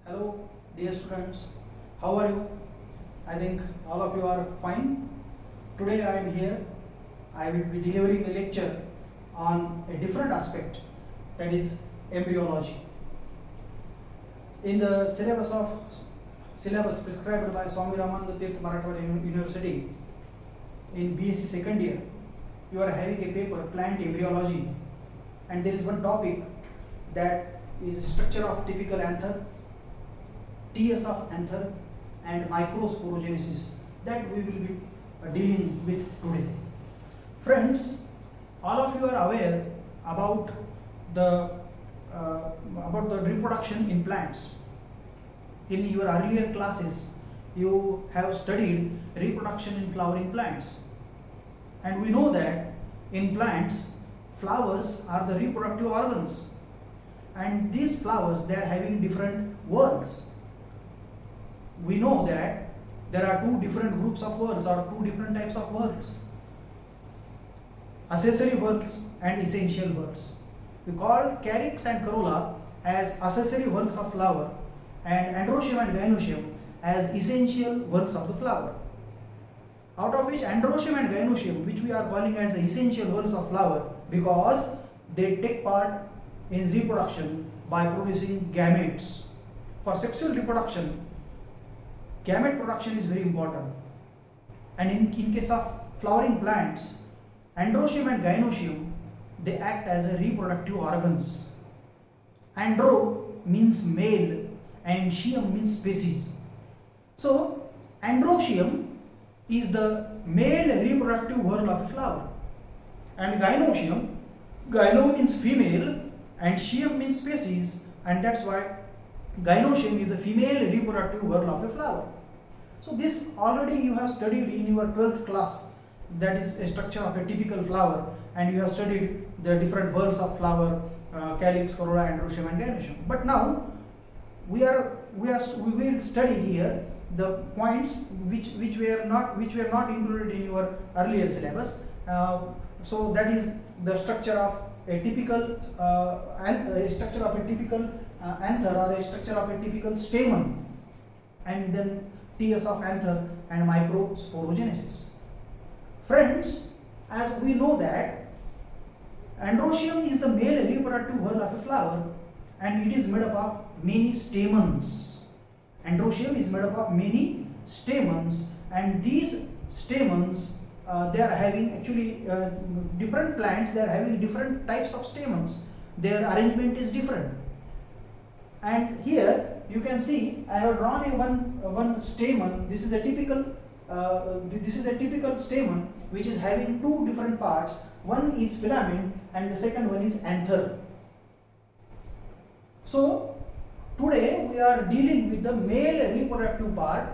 Hello, dear students. How are you? I think all of you are fine. Today I am here. I will be delivering a lecture on a different aspect, that is embryology. In the syllabus prescribed by Swami Ramananda Tirth Marathwada University, in BSc second year, you are having a paper, plant embryology, and there is one topic that is structure of typical anther, TS of anther, and microsporogenesis, that we will be dealing with today. Friends, all of you are aware about the reproduction in plants. In your earlier classes, you have studied reproduction in flowering plants, and we know that in plants, flowers are the reproductive organs, and these flowers, they are having different whorls. We know that there are two different groups of whorls, or two different types of whorls: accessory whorls and essential whorls. We call calyx and corolla as accessory whorls of flower, and androecium and gynoecium as essential whorls of the flower. Out of which androecium and gynoecium, which we are calling as the essential whorls of flower, because they take part in reproduction by producing gametes. For sexual reproduction, gamete production is very important, and in case of flowering plants, androecium and gynoecium, they act as a reproductive organs. Andro means male and cium means species. So androecium is the male reproductive whorl of a flower, and gynoecium, gyno means female and cium means species, and that's why gynoecium is a female reproductive whorl of a flower. So this already you have studied in your 12th class, that is a structure of a typical flower, and you have studied the different whorls of flower, calyx, corolla, androecium and gynoecium. But now we will study here the points which were not included in your earlier syllabus. So that is the structure of a typical anther, or a structure of a typical stamen, and then TS of anther and microsporogenesis. Friends, as we know that androecium is the male reproductive whorl of a flower, and it is made up of many stamens. Androecium is made up of many stamens, and these stamens, they are having actually different plants, they are having different types of stamens. Their arrangement is different. And here you can see I have drawn a one stamen. This is a typical stamen which is having two different parts. One is filament and the second one is anther. So today we are dealing with the male reproductive part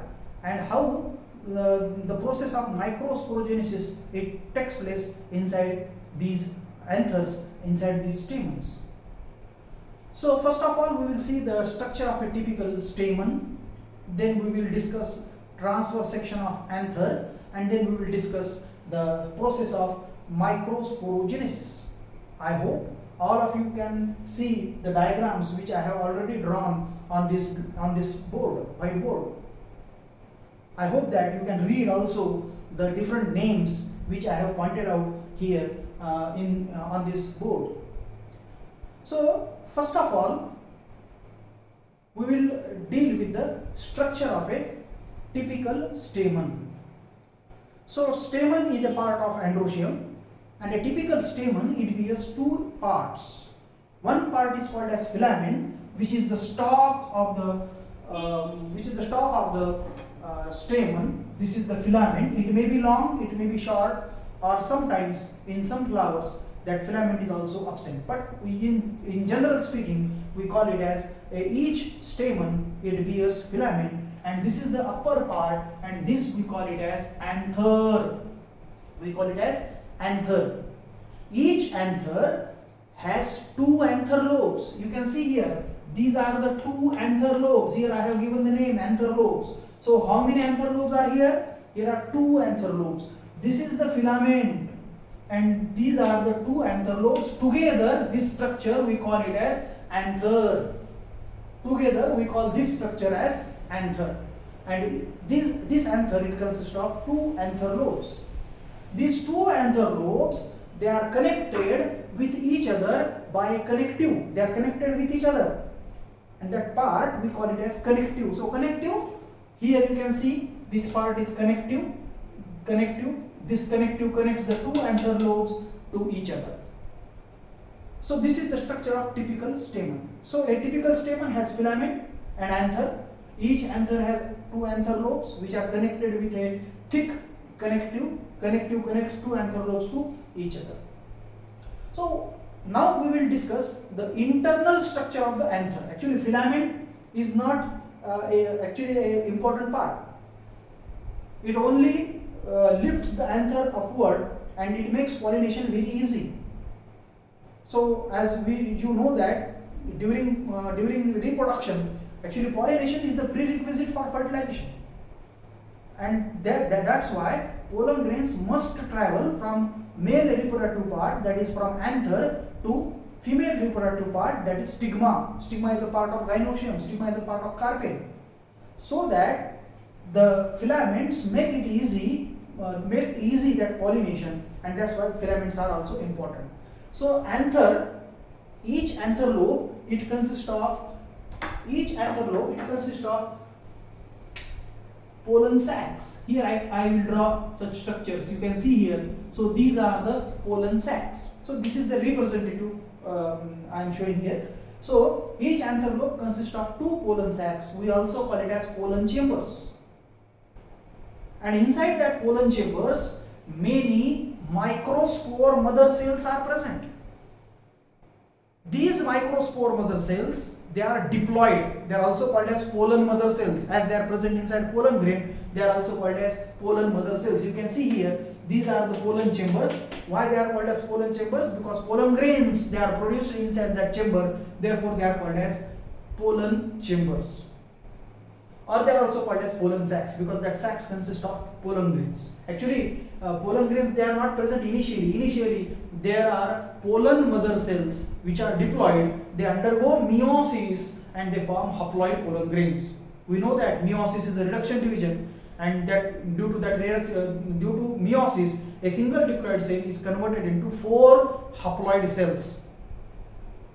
and how the process of microsporogenesis, it takes place inside these anthers, inside these stamens. So first of all, we will see the structure of a typical stamen, then we will discuss transverse section of anther, and then we will discuss the process of microsporogenesis. I hope all of you can see the diagrams which I have already drawn on this board, whiteboard. I hope that you can read also the different names which I have pointed out here on this board. So first of all, we will deal with the structure of a typical stamen. So stamen is a part of androecium, and a typical stamen, it bears two parts. One part is called as filament, which is the stalk of the stamen. This is the filament. It may be long, it may be short, or sometimes in some flowers that filament is also absent. But in general speaking, we call it as each stamen, it bears filament, and this is the upper part, and this we call it as anther. We call it as anther. Each anther has two anther lobes. You can see here, these are the two anther lobes. Here I have given the name anther lobes. So how many anther lobes are here? Here are two anther lobes. This is the filament, and these are the two anther lobes. Together, this structure we call it as anther. Together we call this structure as anther. And this anther, it consists of two anther lobes. These two anther lobes, they are connected with each other by a connective. They are connected with each other. And that part we call it as connective. So connective, here you can see this part is connective. This connective connects the two anther lobes to each other. So this is the structure of typical stamen. So a typical stamen has filament and anther. Each anther has two anther lobes which are connected with a thick connective. Connective connects two anther lobes to each other. So now we will discuss the internal structure of the anther. Actually, filament is not actually an important part. It only lifts the anther upward and it makes pollination very easy. So as you know that during reproduction, actually pollination is the prerequisite for fertilization, and that's why pollen grains must travel from male reproductive part, that is from anther, to female reproductive part, that is stigma. Stigma is a part of gynoecium, stigma is a part of carpel, so that the filaments make it easy, that pollination, and that's why filaments are also important. So anther, each anther lobe, it consists of pollen sacs. Here I will draw such structures. You can see here. So these are the pollen sacs. So this is the representative I am showing here. So each anther lobe consists of two pollen sacs. We also call it as pollen chambers. And inside that pollen chambers, many microspore mother cells are present. These microspore mother cells, they are diploid. They are also called as pollen mother cells. As they are present inside pollen grain, they are also called as pollen mother cells. You can see here, these are the pollen chambers. Why they are called as pollen chambers? Because pollen grains, they are produced inside that chamber. Therefore, they are called as pollen chambers. Or they are also called as pollen sacs, because that sacs consist of pollen grains. Actually, pollen grains, they are not present initially. Initially, there are pollen mother cells which are diploid. They undergo meiosis and they form haploid pollen grains. We know that meiosis is a reduction division, and that due to meiosis, a single diploid cell is converted into 4 haploid cells.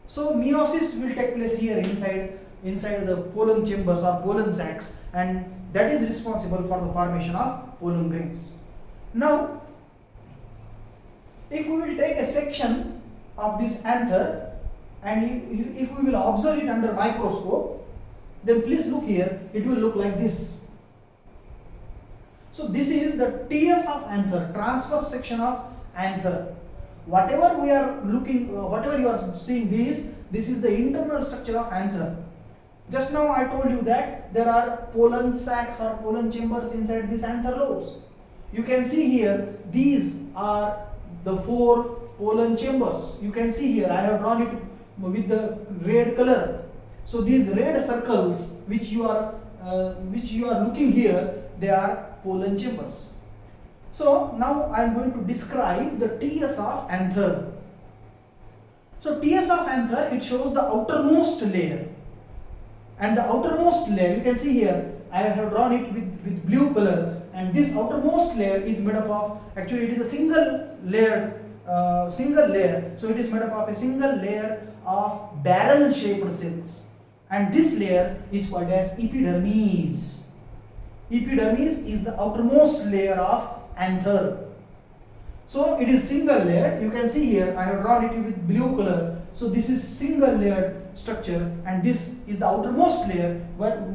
So meiosis will take place here inside the pollen chambers or pollen sacs, and that is responsible for the formation of pollen grains. Now, if we will take a section of this anther and if we will observe it under microscope, then please look here, it will look like this. So this is the TS of anther, transverse section of anther. Whatever you are seeing, this is the internal structure of anther. Just now I told you that there are pollen sacs or pollen chambers inside these anther lobes. You can see here, these are the 4 pollen chambers. You can see here, I have drawn it with the red color. So these red circles which you are looking here, they are pollen chambers. So now I am going to describe the TS of anther. So TS of anther, it shows the outermost layer. And the outermost layer, you can see here, I have drawn it with blue color, and this outermost layer is made up of, actually it is a single layer, so it is made up of a single layer of barrel shaped cells, and this layer is called as epidermis. Epidermis is the outermost layer of anther. So it is single layered. You can see here, I have drawn it with blue color. So this is single layered structure, and this is the outermost layer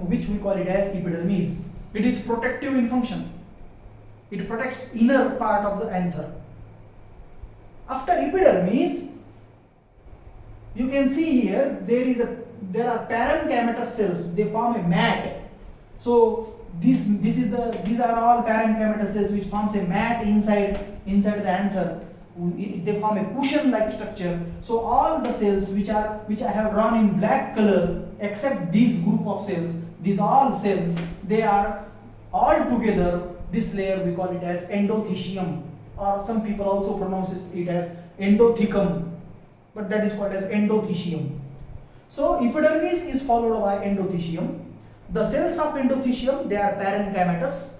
which we call it as epidermis. It is protective in function. It protects inner part of the anther. After epidermis, you can see here there are parenchymatous cells. They form a mat. So these are all parenchymatous cells which forms a mat inside the anther. They form a cushion-like structure. So all the cells which I have drawn in black color, except this group of cells, these all cells, they are all together. This layer we call it as endothecium, or some people also pronounce it as endothecum, but that is called as endothecium. So epidermis is followed by endothecium. The cells of endothecium, they are parenchymatous.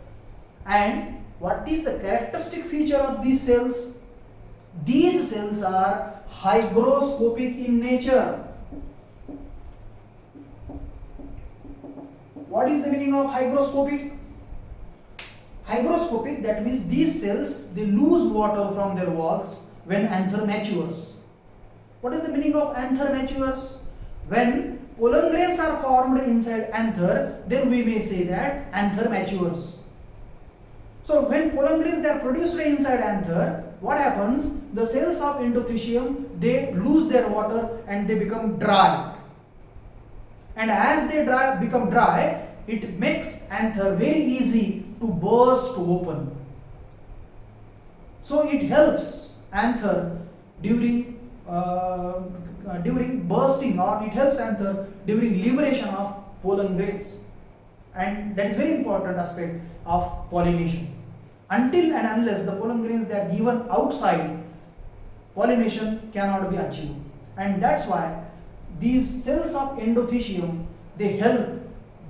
And what is the characteristic feature of these cells? These cells are hygroscopic in nature. What is the meaning of hygroscopic? Hygroscopic, that means these cells, they lose water from their walls when anther matures. What is the meaning of anther matures? When pollen grains are formed inside anther, then we may say that anther matures. So when pollen grains, they are produced inside anther, what happens? The cells of endothecium, they lose their water and they become dry. And as they become dry, it makes anther very easy to burst open. So it helps anther during bursting, or it helps anther during liberation of pollen grains. And that is very important aspect of pollination. Until and unless the pollen grains, they are given outside, pollination cannot be achieved. And that's why these cells of endothecium, they help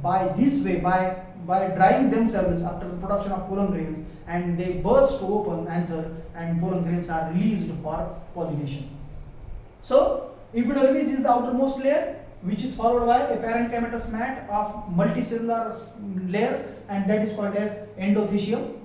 by this way, by drying themselves after the production of pollen grains, and they burst open anther and pollen grains are released for pollination. So epidermis is the outermost layer, which is followed by a parenchymatous mat of multicellular layers, and that is called as endothecium.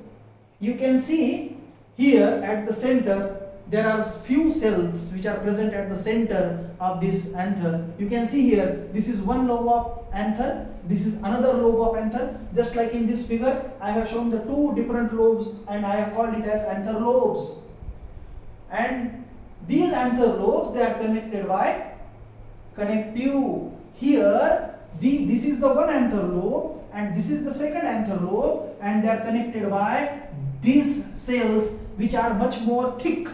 You can see here at the center there are few cells which are present at the center of this anther. You can see here, this is one lobe of anther, this is another lobe of anther. Just like in this figure, I have shown the two different lobes and I have called it as anther lobes. And these anther lobes, they are connected by connective. Here, this is the one anther lobe and this is the second anther lobe, and they are connected by these cells which are much more thick.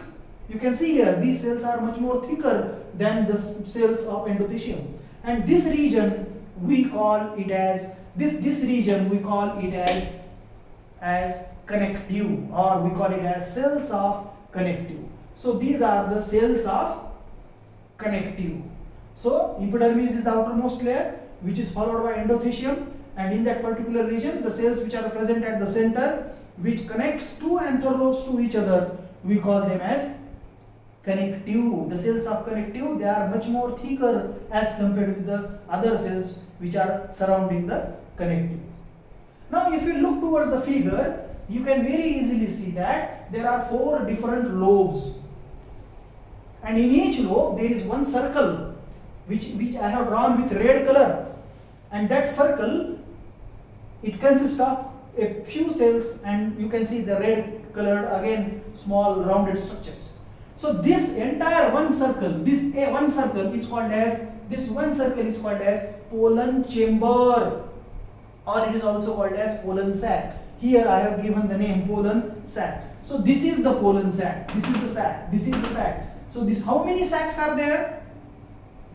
You can see here, these cells are much more thicker than the cells of endothecium. And this region we call it as, this region we call it as connective, or we call it as cells of connective. So these are the cells of connective. So epidermis is the outermost layer, which is followed by endothecium, and in that particular region, the cells which are present at the center, which connects two anther lobes to each other, we call them as connective. The cells of connective, they are much more thicker as compared with the other cells which are surrounding the connective. Now if you look towards the figure, you can very easily see that there are four different lobes, and in each lobe there is one circle which I have drawn with red color, and that circle, it consists of a few cells, and you can see the red colored again small rounded structures. So this entire one circle, this one circle is called as pollen chamber, or it is also called as pollen sac. Here I have given the name pollen sac. So this is the pollen sac, this is the sac, this is the sac. So this, how many sacs are there?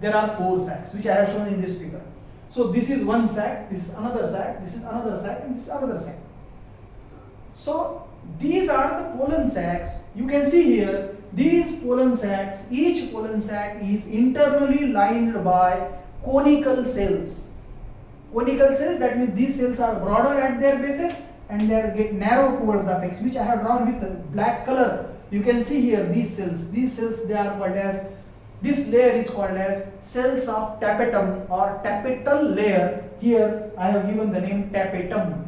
There are 4 sacs which I have shown in this figure. So this is one sac, this is another sac, this is another sac, and this is another sac. So these are the pollen sacs. You can see here, these pollen sacs, each pollen sac is internally lined by conical cells. Conical cells, that means these cells are broader at their bases and they get narrow towards the apex, which I have drawn with black color. You can see here these cells, they are called as, this layer is called as cells of tapetum or tapetal layer. Here I have given the name tapetum.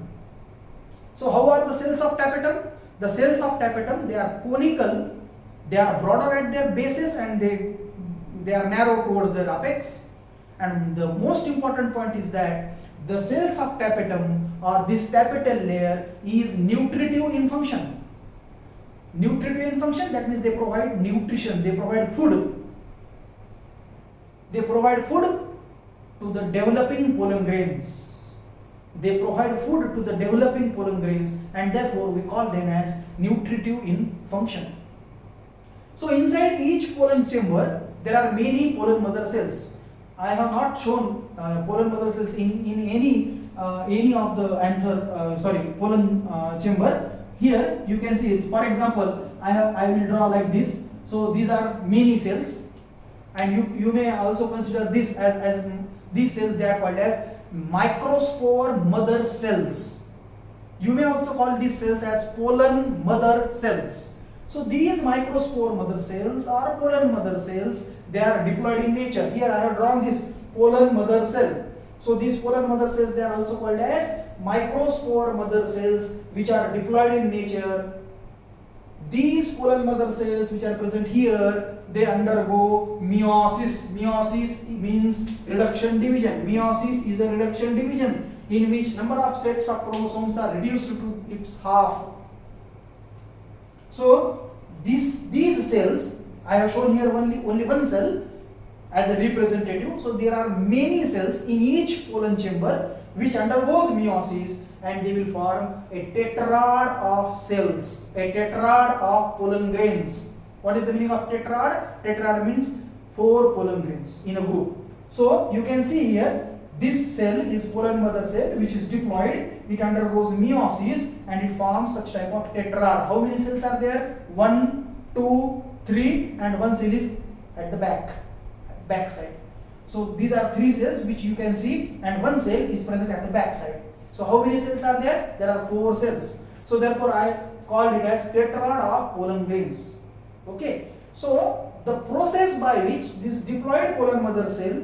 So how are the cells of tapetum? The cells of tapetum, they are conical, they are broader at their bases and they are narrow towards their apex. And the most important point is that the cells of tapetum or this tapetal layer is nutritive in function. Nutritive in function, that means they provide nutrition, they provide food. They provide food to the developing pollen grains. They provide food to the developing pollen grains, and therefore we call them as nutritive in function. So inside each pollen chamber there are many pollen mother cells. I have not shown pollen mother cells in any of the pollen chamber. Here you can see it. For example, I will draw like this. So these are many cells. and you may also consider this as these cells, they are called as microspore mother cells. You may also call these cells as pollen mother cells. So these microspore mother cells or pollen mother cells, they are diploid in nature. Here I have drawn this pollen mother cell. So these pollen mother cells, they are also called as microspore mother cells, which are diploid in nature. These pollen mother cells which are present here, they undergo meiosis. Meiosis means reduction division. Meiosis is a reduction division in which number of sets of chromosomes are reduced to its half. So these cells, I have shown here only one cell as a representative. So there are many cells in each pollen chamber which undergoes meiosis, and they will form a tetrad of cells, a tetrad of pollen grains. What is the meaning of tetrad? Tetrad means 4 pollen grains in a group. So you can see here, this cell is pollen mother cell which is diploid. It undergoes meiosis and it forms such type of tetrad. How many cells are there? 1, 2, 3, and one cell is at the back side. So these are 3 cells which you can see, and one cell is present at the back side. So how many cells are there? There are 4 cells. So therefore I called it as tetrad of pollen grains. Okay. So the process by which this diploid pollen mother cell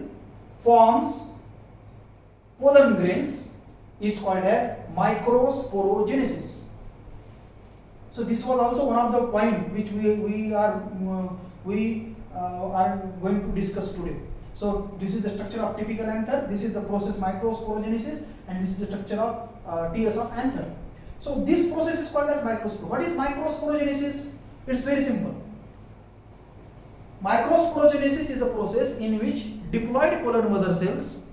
forms pollen grains is called as microsporogenesis. So this was also one of the points which we are going to discuss today. So this is the structure of typical anther, this is the process microsporogenesis, and this is the structure of TS of anther. So this process is called as microspore. What is microsporogenesis? It's very simple. Microsporogenesis is a process in which diploid pollen mother cells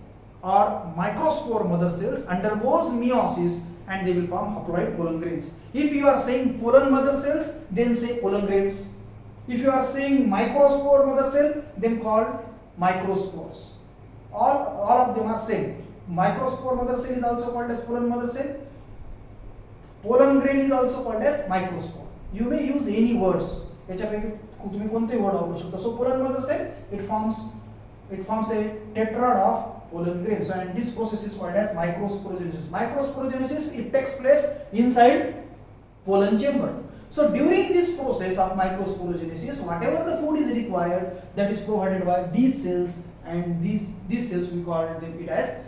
or microspore mother cells undergoes meiosis and they will form haploid pollen grains. If you are saying pollen mother cells, then say pollen grains. If you are saying microspore mother cell, then called microspores. All of them are same. Microspore mother cell is also called as pollen mother cell. Pollen grain is also called as microspore. You may use any words. तुम्ही कोणते word वापरू शकता. So pollen mother cell, it forms a tetrad of pollen grain. So and this process is called as microsporogenesis. Microsporogenesis, it takes place inside pollen chamber. So during this process of microsporogenesis, whatever the food is required, that is provided by these cells, and these cells we call it as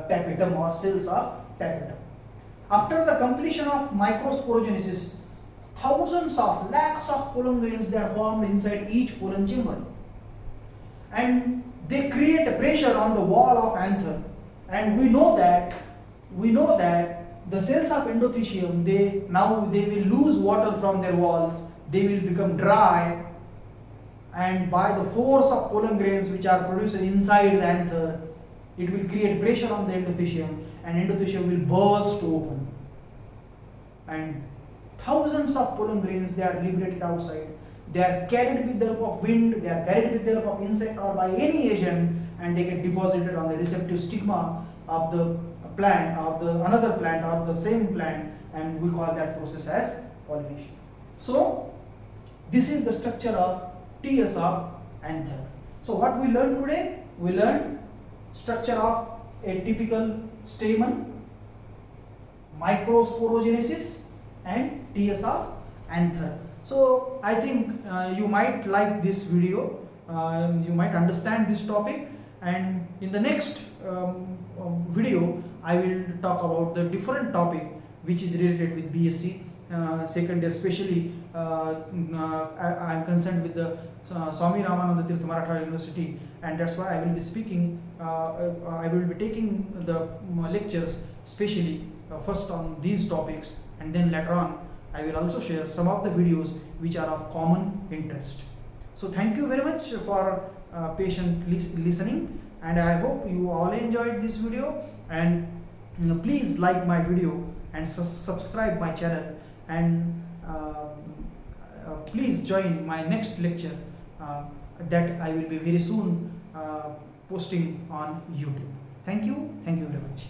tapetum or cells of tapetum. After the completion of microsporogenesis, thousands of lakhs of pollen grains, they are formed inside each pollen chamber, and they create a pressure on the wall of anther. And we know that the cells of endothecium, they will lose water from their walls, they will become dry, and by the force of pollen grains which are produced inside the anther, it will create pressure on the endothecium, and endothecium will burst open, and thousands of pollen grains, they are liberated outside. They are carried with the help of wind, they are carried with the help of insect or by any agent, and they get deposited on the receptive stigma of the plant, of the another plant or the same plant, and we call that process as pollination. So this is the structure of TS of anther. So what we learned today? We learned structure of a typical stamen, microsporogenesis, and TS of anther. So I think you might like this video, you might understand this topic, and in the next video I will talk about the different topic which is related with BSc second year, especially I am concerned with the Swami Ramananda Tirtha Maratha University, and that's why I will be speaking, I will be taking the lectures specially first on these topics, and then later on I will also share some of the videos which are of common interest. So thank you very much for patiently listening, and I hope you all enjoyed this video, and please like my video and subscribe my channel, and please join my next lecture that I will be very soon posting on YouTube. Thank you very much.